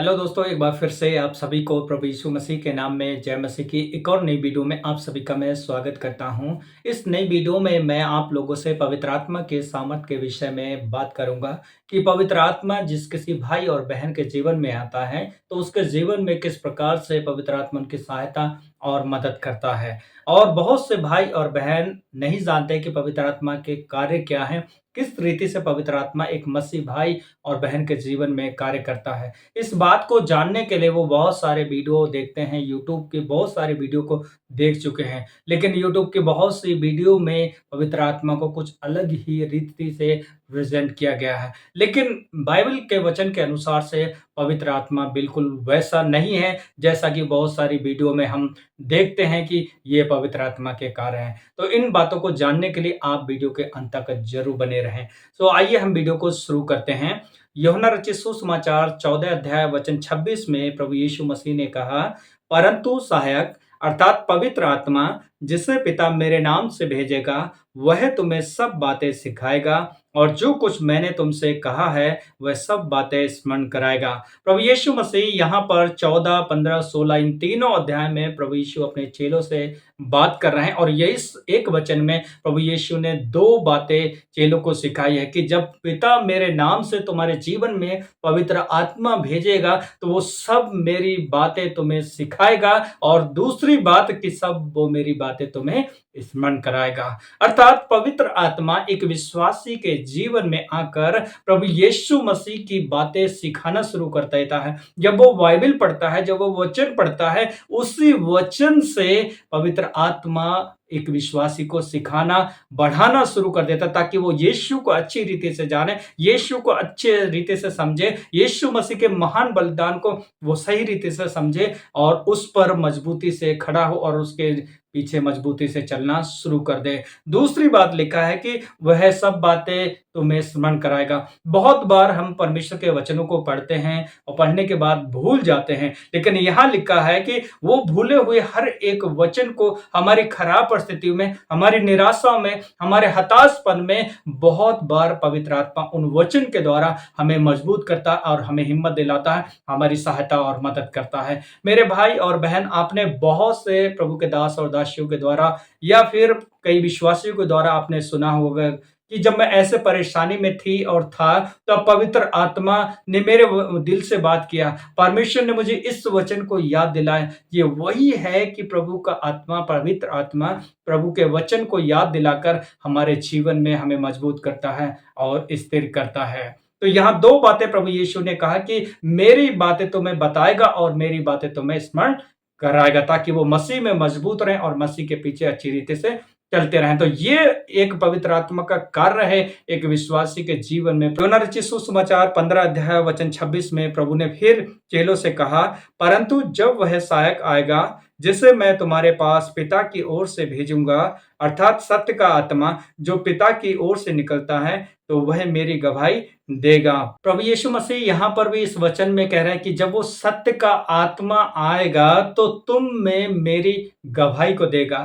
Hello दोस्तों, एक बार फिर से आप सभी को प्रभु यीशु मसीह के नाम में जय मसीह की एक और नई वीडियो में आप सभी का मैं स्वागत करता हूं। इस नई वीडियो में मैं आप लोगों से पवित्र आत्मा के सामर्थ के विषय में बात करूंगा कि पवित्र आत्मा जिस किसी भाई और बहन के जीवन में आता है तो उसके जीवन में किस प्रकार से पवित्र आत्मा की सहायता और मदद करता है। और बहुत से भाई और बहन नहीं जानते कि पवित्र आत्मा के कार्य क्या हैं, किस रीति से पवित्र आत्मा एक मसीह भाई और बहन के जीवन में कार्य करता है। इस बात को जानने के लिए वो बहुत सारे वीडियो देखते हैं, यूट्यूब के बहुत सारे वीडियो को देख चुके हैं। लेकिन यूट्यूब की बहुत सी वीडियो में पवित्र आत्मा को कुछ अलग ही रीति से प्रेज़ेंट किया गया है। लेकिन बाइबल के वचन के अनुसार से पवित्र आत्मा बिल्कुल वैसा नहीं है, जैसा कि बहुत सारी वीडियो में हम देखते हैं कि ये पवित्र आत्मा के कार्य हैं। तो इन बातों को जानने के लिए आप वीडियो के अंत तक ज़रूर बने रहें। तो आइए हम वीडियो को शुरू करते हैं। यूहन्ना रचित सुसमाचार 14 अध्याय वचन 26 में प्रभु यीशु मसीह ने कहा, परंतु सहायक अर्थात पवित्र आत्मा जिसे पिता मेरे नाम से भेजेगा, वह तुम्हें सब बातें सिखाएगा और जो कुछ मैंने तुमसे कहा है वह सब बातें स्मरण कराएगा। प्रभु यीशु मसीह यहाँ पर 14, 15, 16 इन तीनों अध्याय में प्रभु यीशु अपने चेलों से बात कर रहे हैं और ये इस एक वचन में प्रभु यीशु ने दो बातें चेलों को सिखाई है कि जब पिता मेरे नाम से तुम्हारे जीवन में पवित्र आत्मा भेजेगा तो वो सब मेरी बातें तुम्हें सिखाएगा और दूसरी बात कि सब वो मेरी बातें तुम्हें स्मरण कराएगा। अर्थात पवित्र आत्मा एक विश्वासी के जीवन में आकर प्रभु यीशु मसीह की बातें सिखाना शुरू कर देता है। जब वो बाइबल पढ़ता है, जब वो वचन पढ़ता है, उसी वचन से पवित्र आत्मा एक विश्वासी को सिखाना बढ़ाना शुरू कर देता ताकि वो यीशु को अच्छी रीति से जाने, यीशु को अच्छे रीति से समझे, यीशु मसीह के महान बलिदान को वो सही रीति से समझे और उस पर मजबूती से खड़ा हो और उसके पीछे मजबूती से चलना शुरू कर दे। दूसरी बात लिखा है कि वह सब बातें तुम्हें स्मरण कराएगा। बहुत बार हम परमेश्वर के वचनों को पढ़ते हैं और पढ़ने के बाद भूल जाते हैं, लेकिन यहाँ लिखा है कि वो भूले हुए हर एक वचन को हमारी खराब परिस्थितियों में, हमारी निराशा में, हमारे हताशपन में बहुत बार पवित्र आत्मा उन वचन के द्वारा हमें मजबूत करता है और हमें हिम्मत दिलाता है, हमारी सहायता और मदद करता है। मेरे भाई और बहन, आपने बहुत से प्रभु के दास और दासियों के द्वारा या फिर कई विश्वासियों के द्वारा आपने सुना होगा कि जब मैं ऐसे परेशानी में थी और था तो पवित्र आत्मा ने मेरे दिल से बात किया, परमेश्वर ने मुझे इस वचन को याद दिलाया। ये वही है कि प्रभु का आत्मा, पवित्र आत्मा प्रभु के वचन को याद दिलाकर हमारे जीवन में हमें मजबूत करता है और स्थिर करता है। तो यहाँ दो बातें प्रभु यीशु ने कहा कि मेरी बातें तुम्हें बताएगा और मेरी बातें तुम्हें स्मरण कराएगा ताकि वो मसीह में मजबूत रहें और मसीह के पीछे अच्छी रीति से चलते रहें। तो ये एक पवित्र आत्मा का कार्य है एक विश्वासी के जीवन में। यूहन्ना रचित सुसमाचार 15 अध्याय वचन 26 में प्रभु ने फिर चेलों से कहा, परंतु जब वह सहायक आएगा जिसे मैं तुम्हारे पास पिता की ओर से भेजूंगा, अर्थात सत्य का आत्मा जो पिता की ओर से निकलता है, तो वह मेरी गवाही देगा। प्रभु यीशु मसीह यहाँ पर भी इस वचन में कह रहे हैं कि जब वो सत्य का आत्मा आएगा तो तुम में मेरी गवाही को देगा।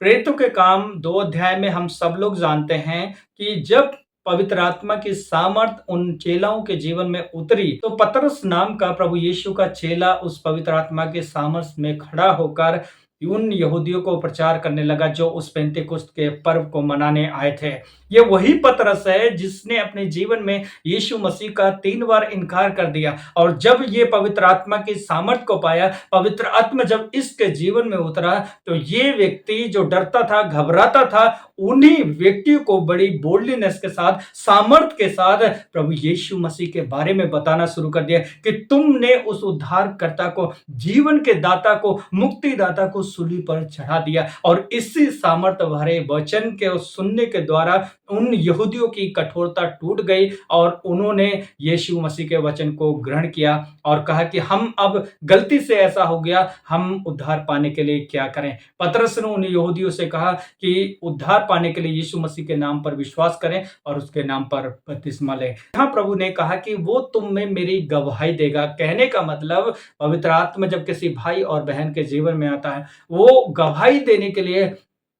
प्रेरितों के काम 2 अध्याय में हम सब लोग जानते हैं कि जब पवित्र आत्मा की सामर्थ उन चेलाओं के जीवन में उतरी तो पतरस नाम का प्रभु यीशु का चेला उस पवित्र आत्मा के सामर्थ में खड़ा होकर उन यहूदियों को प्रचार करने लगा जो उस पेंतेकुस्त के पर्व को मनाने आए थे। ये वही पतरस है जिसने अपने जीवन में यीशु मसीह का 3 बार इनकार कर दिया और जब ये पवित्र आत्मा की सामर्थ को पाया, पवित्र आत्मा जब इसके जीवन में उतरा तो ये व्यक्ति जो डरता था, घबराता था, उन्हीं व्यक्तियों को बड़ी बोल्डनेस के साथ, सामर्थ के साथ प्रभु यीशु मसीह के बारे में बताना शुरू कर दिया कि तुमने उस उद्धारकर्ता को, जीवन के दाता को, मुक्तिदाता को सूली पर चढ़ा दिया। और इसी सामर्थ भरे वचन के सुनने के द्वारा उन यहूदियों की कठोरता टूट गई और उन्होंने यीशु मसीह के वचन को ग्रहण किया और कहा कि हम अब गलती से ऐसा हो गया, हम उद्धार पाने के लिए क्या करें। पतरस ने उन यहूदियों से कहा कि उद्धार पाने के लिए यीशु मसीह के नाम पर विश्वास करें और उसके नाम पर बपतिस्मा लें। यहाँ प्रभु ने कहा कि वो तुम में मेरी गवाही देगा। कहने का मतलब पवित्र आत्मा जब किसी भाई और बहन के जीवन में आता है, वो गवाही देने के लिए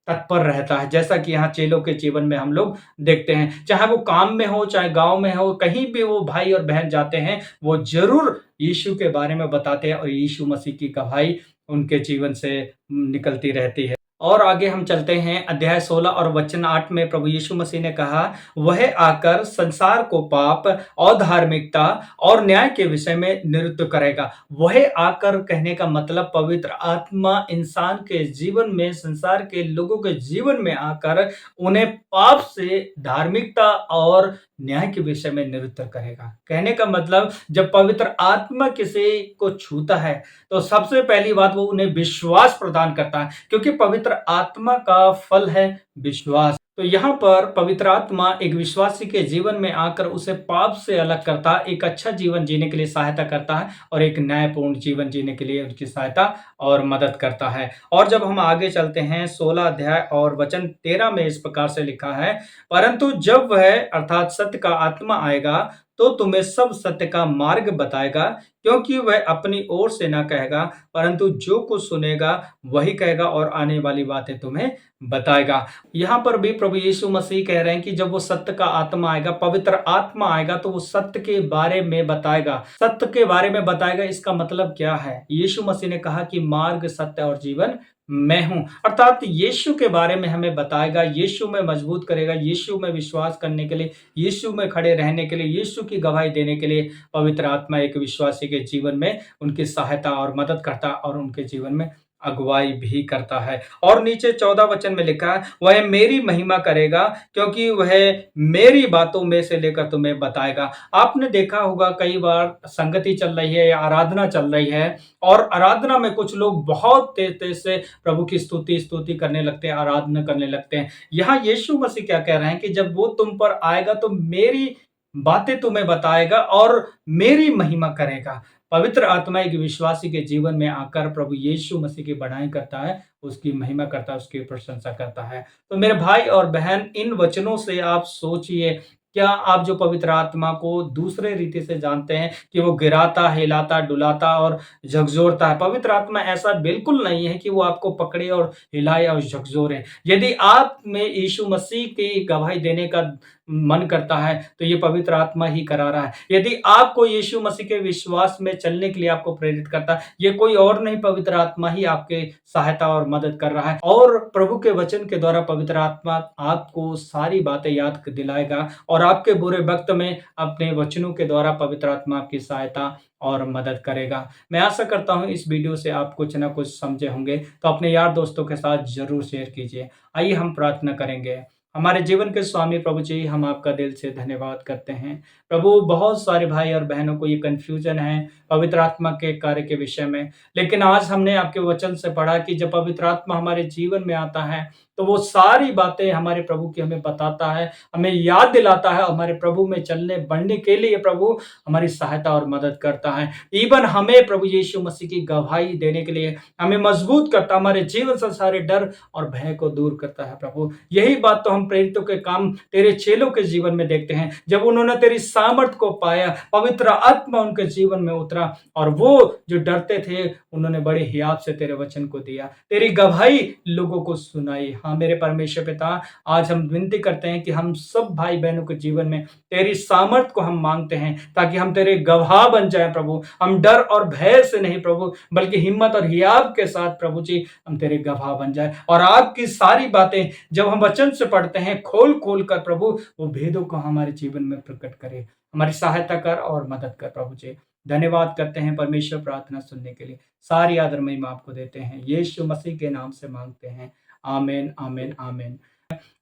तत्पर रहता है, जैसा कि यहाँ चेलों के जीवन में हम लोग देखते हैं। चाहे वो काम में हो, चाहे गाँव में हो, कहीं भी वो भाई और बहन जाते हैं, वो ज़रूर यीशु के बारे में बताते हैं और यीशु मसीह की गवाही उनके जीवन से निकलती रहती है। और आगे हम चलते हैं अध्याय 16 और वचन 8 में प्रभु यीशु मसीह ने कहा, वह आकर संसार को पाप और धार्मिकता और न्याय के विषय में निरुद्ध करेगा। वह आकर कहने का मतलब पवित्र आत्मा इंसान के जीवन में, संसार के लोगों के जीवन में आकर उन्हें पाप से, धार्मिकता और न्याय के विषय में निरुद्ध करेगा। कहने का मतलब जब पवित्र आत्मा किसी को छूता है तो सबसे पहली बात वो उन्हें विश्वास प्रदान करता है, क्योंकि पवित्र आत्मा का फल है विश्वास। तो यहाँ पर पवित्र आत्मा एक विश्वासी के जीवन में आकर उसे पाप से अलग करता, एक अच्छा जीवन जीने के लिए सहायता करता है और एक न्यायपूर्ण जीवन जीने के लिए उसकी सहायता और मदद करता है। और जब हम आगे चलते हैं 16 अध्याय और वचन 13 में इस प्रकार से लिखा है, परंतु जब वह अर्थात सत्य का आत्मा आएगा तो तुम्हें सब सत्य का मार्ग बताएगा, क्योंकि वह अपनी ओर से ना कहेगा, परंतु जो कुछ सुनेगा वही कहेगा और आने वाली बातें तुम्हें बताएगा। यहाँ पर भी प्रभु यीशु मसीह कह रहे हैं कि जब वो सत्य का आत्मा आएगा, पवित्र आत्मा आएगा, तो वो सत्य के बारे में बताएगा। सत्य के बारे में बताएगा, इसका मतलब क्या है? यीशु मसीह ने कहा कि मार्ग, सत्य और जीवन मैं हूं, अर्थात यीशु के बारे में हमें बताएगा, यीशु में मजबूत करेगा, यीशु में विश्वास करने के लिए, यीशु में खड़े रहने के लिए, यीशु की गवाही देने के लिए पवित्र आत्मा एक विश्वासी के जीवन में उनकी सहायता और मदद करता और उनके जीवन में अगुवाई भी करता है। और नीचे 14 वचन में लिखा है, वह मेरी महिमा करेगा, क्योंकि वह मेरी बातों में से लेकर तुम्हें बताएगा। आपने देखा होगा कई बार संगति चल रही है या आराधना चल रही है और आराधना में कुछ लोग बहुत तेज तेज से प्रभु की स्तुति करने लगते हैं, आराधना करने लगते हैं। यहाँ यीशु मसीह क्या कह रहे हैं कि जब वो तुम पर आएगा तो मेरी बातें तुम्हें बताएगा और मेरी महिमा करेगा। पवित्र आत्मा एक विश्वासी के जीवन में आकर प्रभु यीशु मसीह की बड़ाई करता है, उसकी महिमा करता है, उसकी प्रशंसा करता है। तो मेरे भाई और बहन, इन वचनों से आप सोचिए, क्या आप जो पवित्र आत्मा को दूसरे रीति से जानते हैं कि वो गिराता, हिलाता, डुलाता और झकझोरता है? पवित्र आत्मा ऐसा बिल्कुल नहीं है कि वो आपको पकड़े और हिलाए और झकझोरे। यदि आप में यीशु मसीह की गवाही देने का मन करता है तो ये पवित्र आत्मा ही करा रहा है। यदि आपको यीशु मसीह के विश्वास में चलने के लिए आपको प्रेरित करता है, ये कोई और नहीं, पवित्र आत्मा ही आपके सहायता और मदद कर रहा है। और प्रभु के वचन के द्वारा पवित्र आत्मा आपको सारी बातें याद दिलाएगा और आपके बुरे वक्त में अपने वचनों के द्वारा पवित्र आत्मा आपकी सहायता और मदद करेगा। मैं आशा करता हूँ इस वीडियो से आप कुछ ना कुछ समझे होंगे, तो अपने यार दोस्तों के साथ जरूर शेयर कीजिए। आइए हम प्रार्थना करेंगे। हमारे जीवन के स्वामी प्रभु जी, हम आपका दिल से धन्यवाद करते हैं। प्रभु, बहुत सारे भाई और बहनों को ये कन्फ्यूजन है पवित्र आत्मा के कार्य के विषय में, लेकिन आज हमने आपके वचन से पढ़ा कि जब पवित्र आत्मा हमारे जीवन में आता है तो वो सारी बातें हमारे प्रभु की हमें बताता है, हमें याद दिलाता है, हमारे प्रभु में चलने बढ़ने के लिए प्रभु हमारी सहायता और मदद करता है। इवन हमें प्रभु यीशु मसीह की गवाही देने के लिए हमें मजबूत करता, हमारे जीवन से सारे डर और भय को दूर करता है। प्रभु, यही बात तो हम प्रेरितों के काम तेरे चेलों के जीवन में देखते हैं। जब उन्होंने तेरी सामर्थ को पाया, पवित्र आत्मा उनके जीवन में उतरा और वो जो डरते थे उन्होंने बड़े हियाव से तेरे वचन को दिया, तेरी गवाही लोगों को सुनाई। हाँ मेरे परमेश्वर पिता, आज हम विनती करते हैं कि हम सब भाई बहनों के जीवन में तेरी सामर्थ को हम मांगते हैं, ताकि हम तेरे गवाह बन जाएं प्रभु। हम डर और भय से नहीं प्रभु, बल्कि हिम्मत और हियाव के साथ प्रभु जी हम तेरे गवाह बन जाए और आपकी सारी बातें जब हम वचन से पढ़ते हैं खोल खोल कर प्रभु वो भेदों को हमारे जीवन में प्रकट करे। हमारी सहायता कर और मदद कर प्रभु जी। धन्यवाद करते हैं परमेश्वर, प्रार्थना सुनने के लिए। सारी आदर महिमा आपको देते हैं, यीशु मसीह के नाम से मांगते हैं। आमीन, आमीन, आमीन।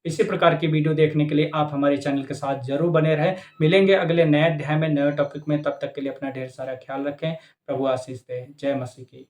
इसी प्रकार की वीडियो देखने के लिए आप हमारे चैनल के साथ जरूर बने रहें। मिलेंगे अगले नए अध्याय में, नए टॉपिक में। तब तक के लिए अपना ढेर सारा ख्याल रखें। प्रभु आशीष दे। जय मसीह की।